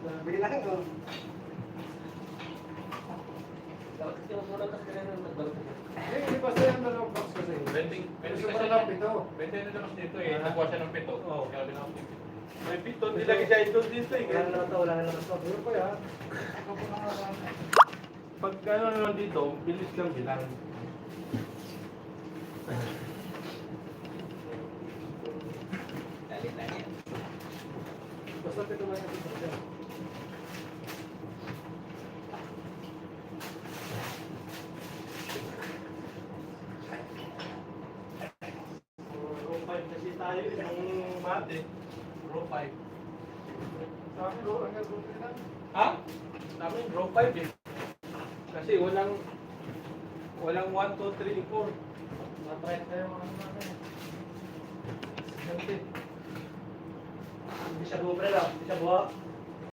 Bili lang ito. Hindi basta yan dalawang box kasi. Vending Gusto kasi ko lang ito. Pwede na naman dito eh. Nakuha siya ng pito. Oo. Kaya binawag dito. May pito, nilagay siya ito dito eh. Wala na naman ito, wala na naman ito. Pero ko yan. Ikaw po na Pag ano naman dito, bilis lang bilang. basta ito lang ito. Row 5 kasi tayo yung mat eh. Row 5. Sa akin, oh, hanggang doon lang. Ha? Sa amin, row 5 eh. Kasi walang 1, 2, 3, 4. Na-try tayo mga ano natin. Ganti. Hindi siya bubre lang, hindi siya buha.